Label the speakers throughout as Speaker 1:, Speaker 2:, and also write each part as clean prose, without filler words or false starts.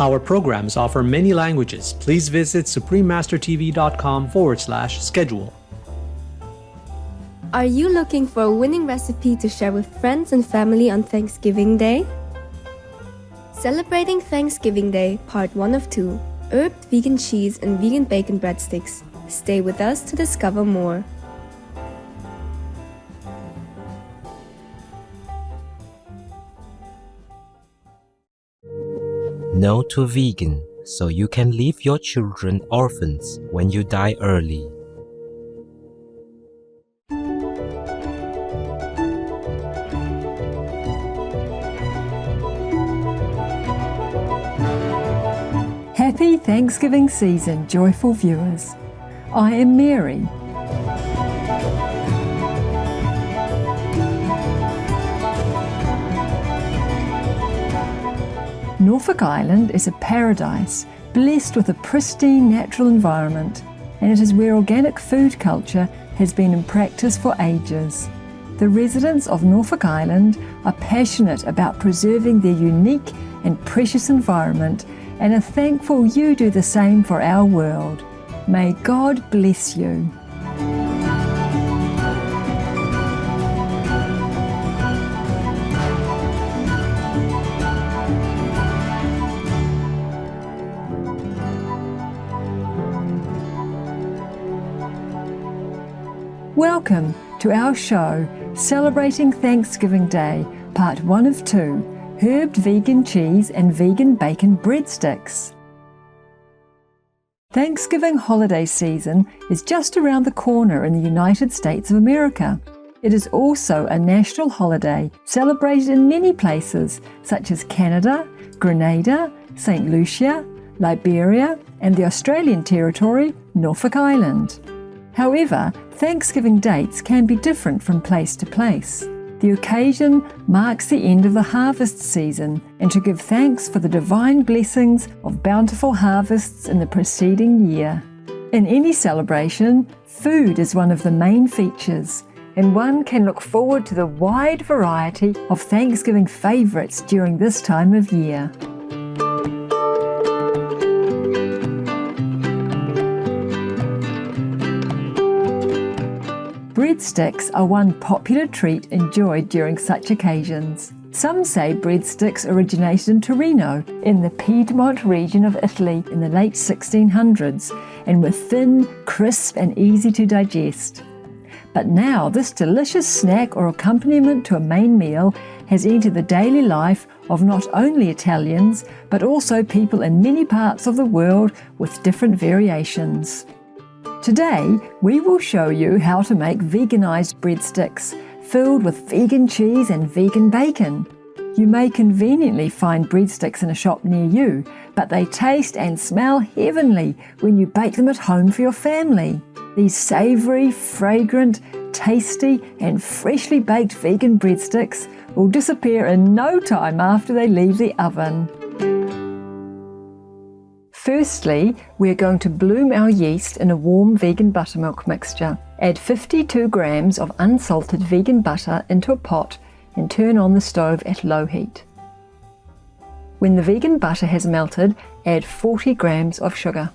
Speaker 1: Our programs offer many languages. Please visit suprememastertv.com/schedule.
Speaker 2: Are you looking for a winning recipe to share with friends and family on Thanksgiving Day? Celebrating Thanksgiving Day, part 1 of 2, herbed vegan cheese and vegan bacon breadsticks. Stay with us to discover more.
Speaker 3: No to vegan, so you can leave your children orphans when you die early.
Speaker 4: Happy Thanksgiving season, joyful viewers. I am Mary. Norfolk Island is a paradise blessed with a pristine natural environment, and it is where organic food culture has been in practice for ages. The residents of Norfolk Island are passionate about preserving their unique and precious environment and are thankful you do the same for our world. May God bless you. Welcome to our show celebrating Thanksgiving Day, part 1 of 2, herbed vegan cheese and vegan bacon breadsticks. Thanksgiving holiday season is just around the corner in the United States of America. It is also a national holiday celebrated in many places such as Canada, Grenada, St. Lucia, Liberia, and the Australian territory, Norfolk Island. However, Thanksgiving dates can be different from place to place. The occasion marks the end of the harvest season and to give thanks for the divine blessings of bountiful harvests in the preceding year. In any celebration, food is one of the main features, and one can look forward to the wide variety of Thanksgiving favourites during this time of year. Breadsticks are one popular treat enjoyed during such occasions. Some say breadsticks originated in Torino, in the Piedmont region of Italy in the late 1600s, and were thin, crisp, and easy to digest. But now this delicious snack or accompaniment to a main meal has entered the daily life of not only Italians, but also people in many parts of the world with different variations. Today, we will show you how to make veganized breadsticks filled with vegan cheese and vegan bacon. You may conveniently find breadsticks in a shop near you, but they taste and smell heavenly when you bake them at home for your family. These savory, fragrant, tasty, and freshly baked vegan breadsticks will disappear in no time after they leave the oven. Firstly, we are going to bloom our yeast in a warm vegan buttermilk mixture. Add 52 grams of unsalted vegan butter into a pot and turn on the stove at low heat. When the vegan butter has melted, add 40 grams of sugar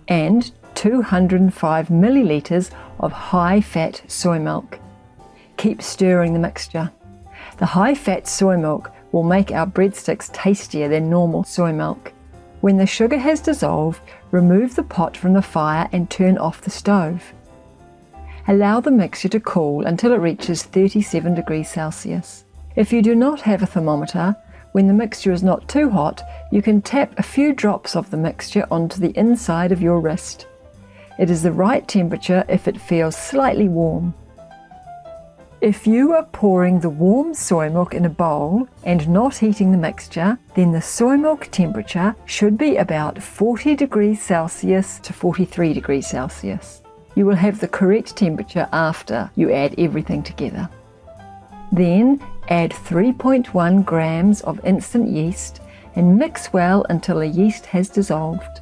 Speaker 4: and 205 milliliters of high-fat soy milk. Keep stirring the mixture. The high-fat soy milk will make our breadsticks tastier than normal soy milk. When the sugar has dissolved, remove the pot from the fire and turn off the stove. Allow the mixture to cool until it reaches 37 degrees Celsius. If you do not have a thermometer, when the mixture is not too hot, you can tap a few drops of the mixture onto the inside of your wrist. It is the right temperature if it feels slightly warm. If you are pouring the warm soy milk in a bowl and not heating the mixture, then the soy milk temperature should be about 40 degrees Celsius to 43 degrees Celsius. You will have the correct temperature after you add everything together. Then add 3.1 grams of instant yeast and mix well until the yeast has dissolved.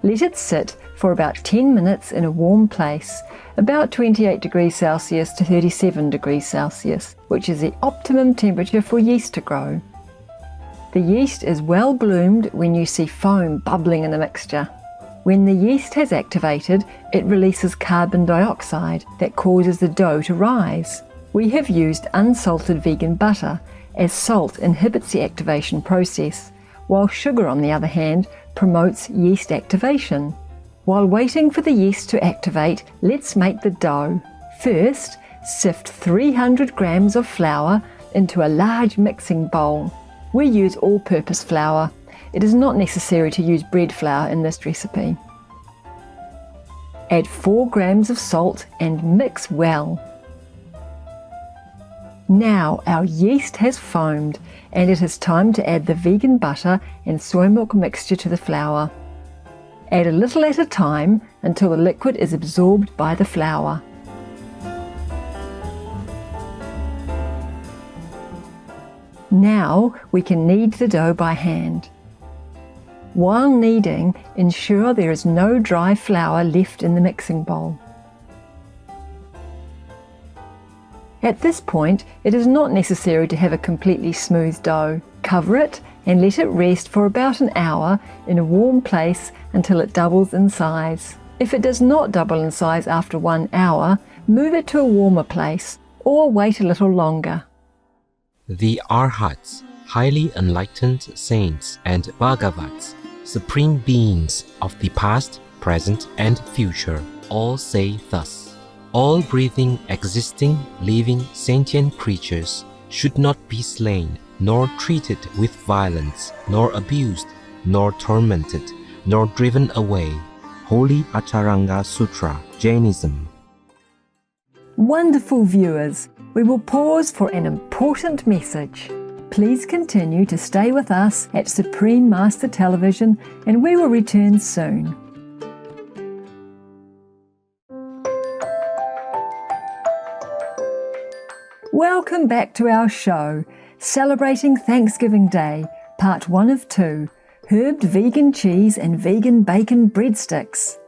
Speaker 4: Let it sit for about 10 minutes in a warm place, about 28 degrees Celsius to 37 degrees Celsius, which is the optimum temperature for yeast to grow. The yeast is well bloomed when you see foam bubbling in the mixture. When the yeast has activated, it releases carbon dioxide that causes the dough to rise. We have used unsalted vegan butter, as salt inhibits the activation process, while sugar, on the other hand, promotes yeast activation. While waiting for the yeast to activate, let's make the dough. First, sift 300 grams of flour into a large mixing bowl. We use all-purpose flour. It is not necessary to use bread flour in this recipe. Add 4 grams of salt and mix well. Now our yeast has foamed and it is time to add the vegan butter and soy milk mixture to the flour. Add a little at a time until the liquid is absorbed by the flour. Now we can knead the dough by hand. While kneading, ensure there is no dry flour left in the mixing bowl. At this point, it is not necessary to have a completely smooth dough. Cover it and let it rest for about an hour in a warm place until it doubles in size. If it does not double in size after 1 hour, move it to a warmer place or wait a little longer.
Speaker 3: The Arhats, highly enlightened saints and Bhagavats, supreme beings of the past, present, and future, all say thus: all breathing, existing, living, sentient creatures should not be slain, nor treated with violence, nor abused, nor tormented, nor driven away. Holy Acharanga Sutra, Jainism.
Speaker 4: Wonderful viewers, we will pause for an important message. Please continue to stay with us at Supreme Master Television and we will return soon. Welcome back to our show, celebrating Thanksgiving Day, part 1 of 2, herbed vegan cheese and vegan bacon breadsticks.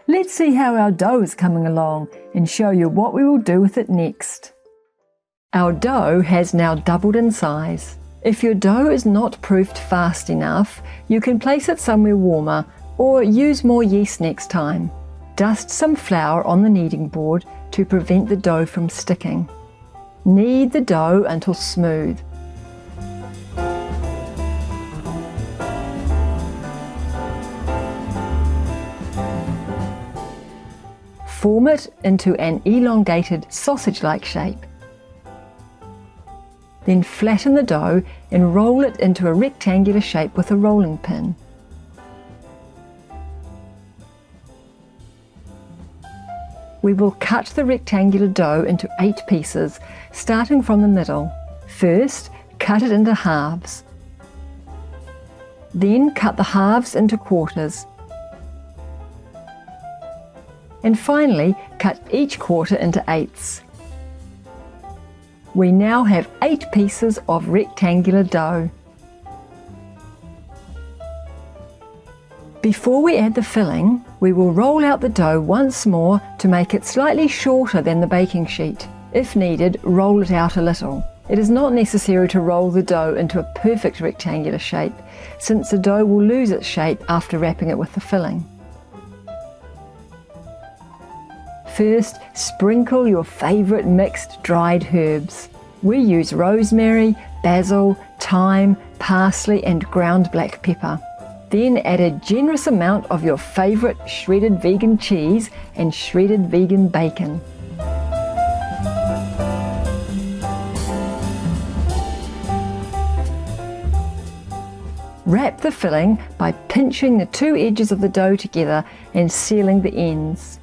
Speaker 4: Let's see how our dough is coming along and show you what we will do with it next. Our dough has now doubled in size. If your dough is not proofed fast enough, you can place it somewhere warmer or use more yeast next time. Dust some flour on the kneading board to prevent the dough from sticking. Knead the dough until smooth. Form it into an elongated sausage-like shape. Then flatten the dough and roll it into a rectangular shape with a rolling pin. We will cut the rectangular dough into 8 pieces, starting from the middle. First, cut it into halves. Then cut the halves into quarters. And finally, cut each quarter into 8ths. We now have 8 pieces of rectangular dough. Before we add the filling, we will roll out the dough once more to make it slightly shorter than the baking sheet. If needed, roll it out a little. It is not necessary to roll the dough into a perfect rectangular shape, since the dough will lose its shape after wrapping it with the filling. First, sprinkle your favourite mixed dried herbs. We use rosemary, basil, thyme, parsley and ground black pepper. Then add a generous amount of your favourite shredded vegan cheese and shredded vegan bacon. Wrap the filling by pinching the 2 edges of the dough together and sealing the ends.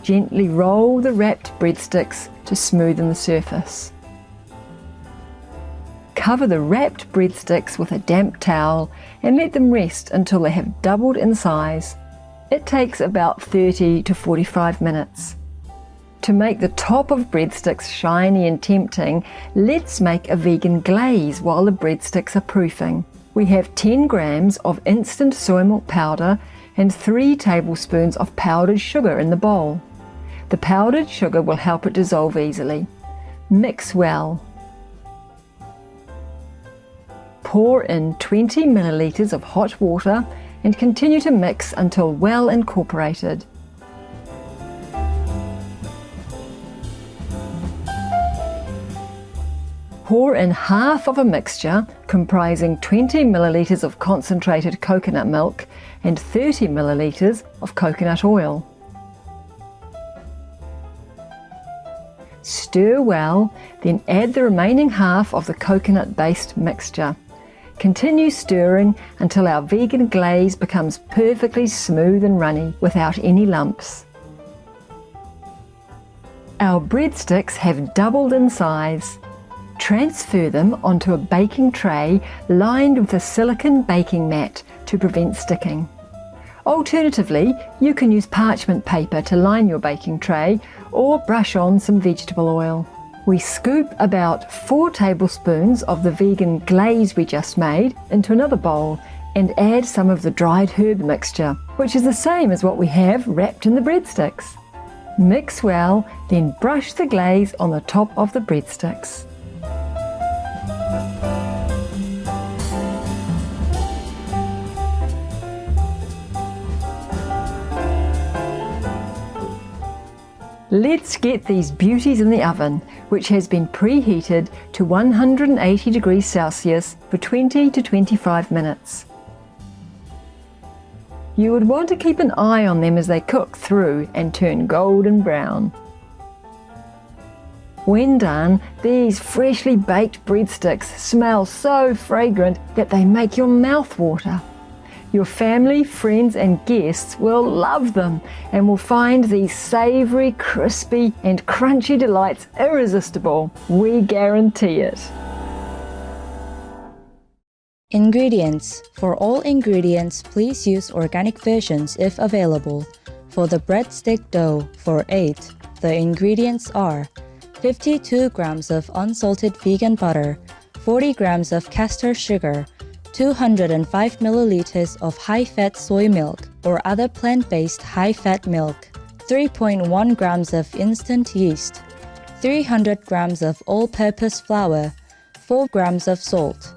Speaker 4: Gently roll the wrapped breadsticks to smoothen the surface. cover the wrapped breadsticks with a damp towel and let them rest until they have doubled in size. It takes about 30 to 45 minutes. To make the top of breadsticks shiny and tempting, let's make a vegan glaze while the breadsticks are proofing. We have 10 grams of instant soy milk powder and 3 tablespoons of powdered sugar in the bowl. The powdered sugar will help it dissolve easily. Mix well. Pour in 20 milliliters of hot water and continue to mix until well incorporated. Pour in half of a mixture comprising 20 milliliters of concentrated coconut milk and 30 milliliters of coconut oil. Stir well, then add the remaining half of the coconut-based mixture. Continue stirring until our vegan glaze becomes perfectly smooth and runny without any lumps. Our breadsticks have doubled in size. Transfer them onto a baking tray lined with a silicone baking mat to prevent sticking. Alternatively, you can use parchment paper to line your baking tray or brush on some vegetable oil. We scoop about 4 tablespoons of the vegan glaze we just made into another bowl and add some of the dried herb mixture, which is the same as what we have wrapped in the breadsticks. Mix well, then brush the glaze on the top of the breadsticks. Let's get these beauties in the oven, which has been preheated to 180 degrees Celsius for 20 to 25 minutes. You would want to keep an eye on them as they cook through and turn golden brown. When done, these freshly baked breadsticks smell so fragrant that they make your mouth water. Your family, friends and guests will love them and will find these savoury, crispy and crunchy delights irresistible. We guarantee it.
Speaker 5: Ingredients. For all ingredients, please use organic versions if available. For the breadstick dough for 8, the ingredients are 52 grams of unsalted vegan butter, 40 grams of castor sugar, 205 milliliters of high-fat soy milk or other plant-based high-fat milk, 3.1 grams of instant yeast, 300 grams of all-purpose flour, 4 grams of salt.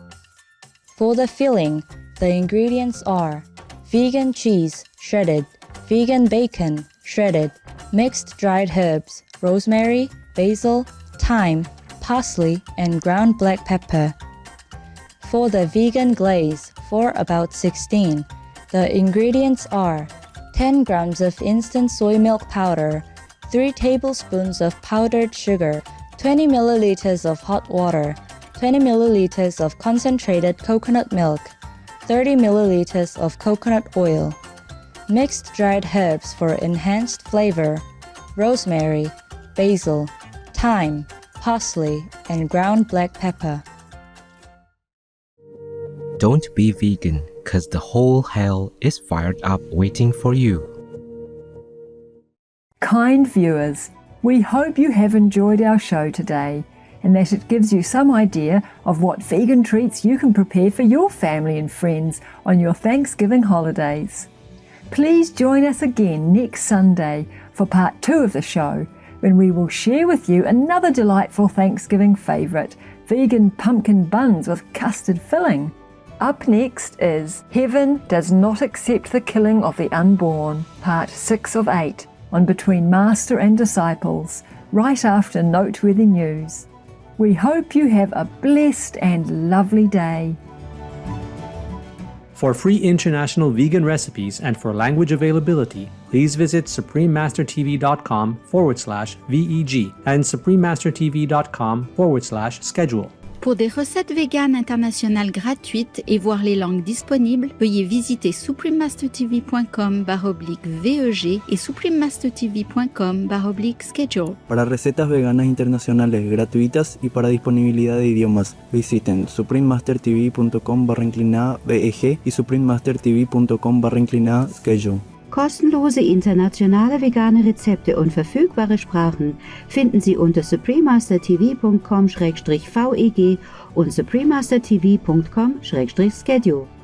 Speaker 5: For the filling, the ingredients are vegan cheese, shredded, vegan bacon, shredded, mixed dried herbs, rosemary, basil, thyme, parsley, and ground black pepper. For the vegan glaze, for about 16, the ingredients are 10 grams of instant soy milk powder, 3 tablespoons of powdered sugar, 20 milliliters of hot water, 20 milliliters of concentrated coconut milk, 30 milliliters of coconut oil, mixed dried herbs for enhanced flavor, rosemary, basil, thyme, parsley, and ground black pepper.
Speaker 3: Don't be vegan, cause the whole hell is fired up waiting for you.
Speaker 4: Kind viewers, we hope you have enjoyed our show today and that it gives you some idea of what vegan treats you can prepare for your family and friends on your Thanksgiving holidays. Please join us again next Sunday for part 2 of the show, when we will share with you another delightful Thanksgiving favourite, vegan pumpkin buns with custard filling. Up next is Heaven Does Not Accept the Killing of the Unborn, part 6 of 8, on Between Master and Disciples, right after Noteworthy News. We hope you have a blessed and lovely day.
Speaker 1: For free international vegan recipes and for language availability, please visit suprememastertv.com/VEG and suprememastertv.com/schedule.
Speaker 6: Pour des recettes véganes internationales gratuites et voir les langues disponibles, veuillez visiter suprememastertv.com/VEG et suprememastertv.com/schedule.
Speaker 7: Para recetas veganas internacionales gratuitas y para disponibilidad de idiomas, visiten suprememastertv.com/VEG y suprememastertv.com/schedule.
Speaker 8: Kostenlose internationale vegane Rezepte und verfügbare Sprachen finden Sie unter suprememastertv.com/VEG und suprememastertv.com/schedule.